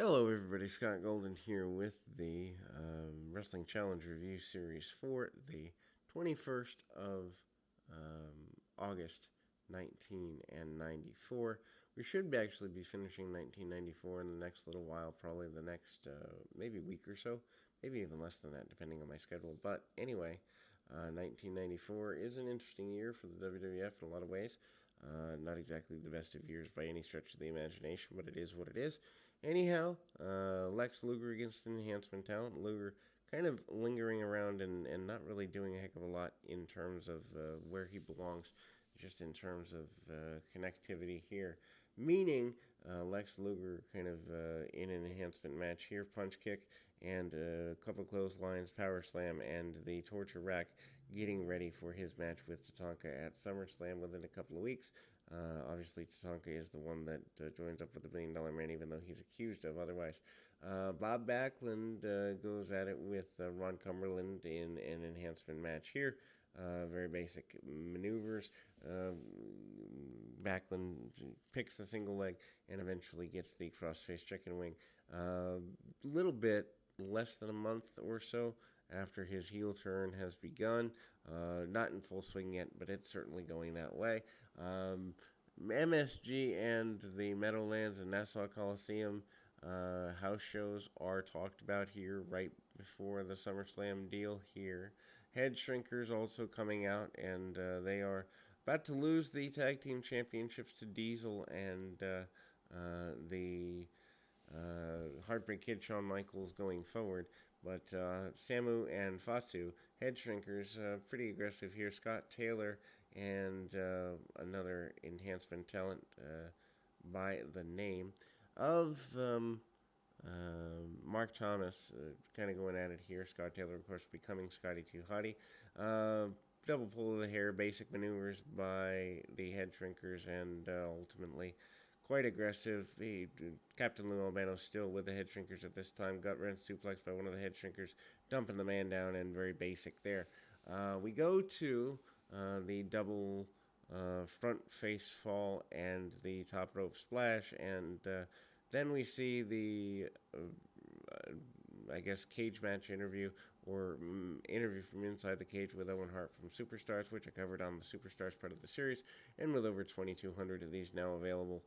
Hello, everybody. Scott Golden here with the Wrestling Challenge Review Series for the 21st of August, 1994. We should actually be finishing 1994 in the next little while, probably the next maybe week or so, maybe even less than that, depending on my schedule. But anyway, 1994 is an interesting year for the WWF in a lot of ways. Not exactly the best of years by any stretch of the imagination, but it is what it is. Anyhow, Lex Luger against Enhancement Talent. Luger kind of lingering around and not really doing a heck of a lot in terms of where he belongs, just in terms of connectivity here. Meaning, Lex Luger kind of in an enhancement match here, punch kick and a couple clotheslines, power slam, and the torture rack getting ready for his match with Tatanka at SummerSlam within a couple of weeks. Obviously, Tatanka is the one that joins up with the $1 Billion Man, even though he's accused of otherwise. Bob Backlund goes at it with Ron Cumberland in an enhancement match here. Very basic maneuvers. Backlund picks the single leg and eventually gets the crossface chicken wing. Little bit less than a month or so after his heel turn has begun. Not in full swing yet, but it's certainly going that way. MSG and the Meadowlands and Nassau Coliseum house shows are talked about here right before the SummerSlam deal here. Head Shrinkers also coming out, and they are about to lose the tag team championships to Diesel and the Heartbreak Kid Shawn Michaels going forward. But Samu and Fatu, Head Shrinkers, pretty aggressive here. Scott Taylor and another enhancement talent by the name of Mark Thomas, kind of going at it here. Scott Taylor, of course, becoming Scotty 2 Hottie. Double pull of the hair, basic maneuvers by the Head Shrinkers, and ultimately quite aggressive. Captain Lou Albano still with the Head Shrinkers at this time. Gut wrench suplex by one of the Head Shrinkers, dumping the man down, and very basic there. We go to the double front face fall and the top rope splash, and then we see the, I guess, cage match interview or interview from inside the cage with Owen Hart from Superstars, which I covered on the Superstars part of the series, and with over 2,200 of these now available.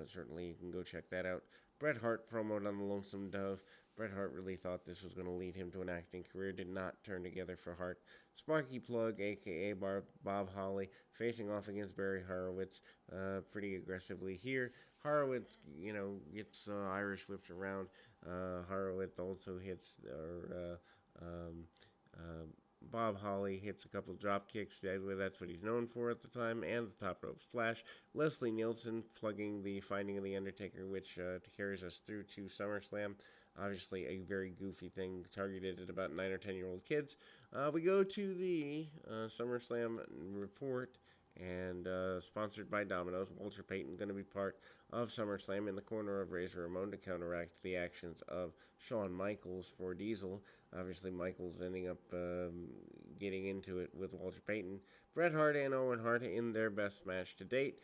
Certainly you can go check that out. Bret Hart promoed on the Lonesome Dove. Bret Hart really thought this was going to lead him to an acting career. Did not turn together for Hart. Sparky Plug, a.k.a. Bob Holly, facing off against Barry Horowitz pretty aggressively here. Horowitz, gets Irish whipped around. Horowitz also hits, Bob Holly hits a couple drop kicks. That's what he's known for at the time, and the top rope splash. Leslie Nielsen plugging the Finding of the Undertaker, which carries us through to SummerSlam. Obviously, a very goofy thing targeted at about 9 or 10-year-old kids. We go to the SummerSlam report, and sponsored by Domino's. Walter Payton going to be part of SummerSlam in the corner of Razor Ramon to counteract the actions of Shawn Michaels for Diesel. Obviously, Michaels ending up getting into it with Walter Payton. Bret Hart and Owen Hart in their best match to date,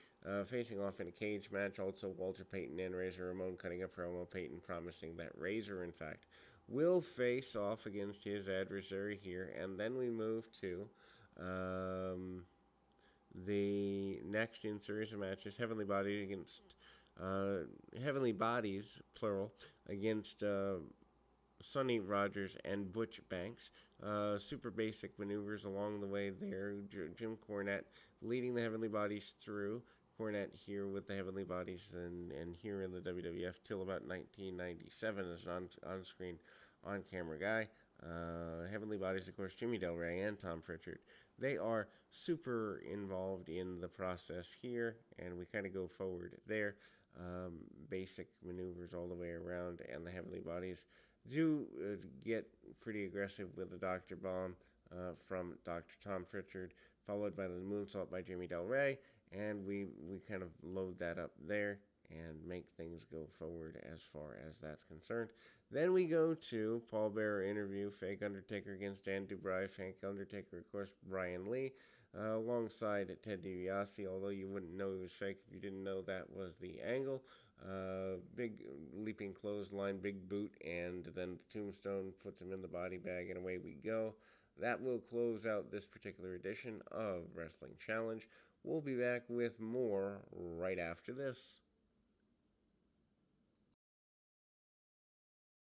facing off in a cage match. Also, Walter Payton and Razor Ramon cutting a promo. Payton promising that Razor, in fact, will face off against his adversary here. And then we move to the next in series of matches, Heavenly Bodies against Heavenly Bodies, plural, against Sonny Rogers and Butch Banks. Super basic maneuvers along the way there. Jim Cornette leading the Heavenly Bodies through. Cornette here with the Heavenly Bodies and here in the WWF till about 1997 as an on-screen, on-camera guy. Heavenly Bodies, of course, Jimmy Del Rey and Tom Pritchard. They are super involved in the process here, and we kind of go forward there. Basic maneuvers all the way around, and the Heavenly Bodies do get pretty aggressive with the Dr. Bomb from Dr. Tom Pritchard, followed by the moonsault by Jimmy Del Rey, and we kind of load that up there and make things go forward as far as that's concerned. Then we go to Paul Bearer interview, fake Undertaker against Dan Dubry, fake Undertaker, of course, Brian Lee, alongside Ted DiBiase, although you wouldn't know he was fake if you didn't know that was the angle. Big leaping clothesline, big boot, and then the tombstone puts him in the body bag, and away we go. That will close out this particular edition of Wrestling Challenge. We'll be back with more right after this.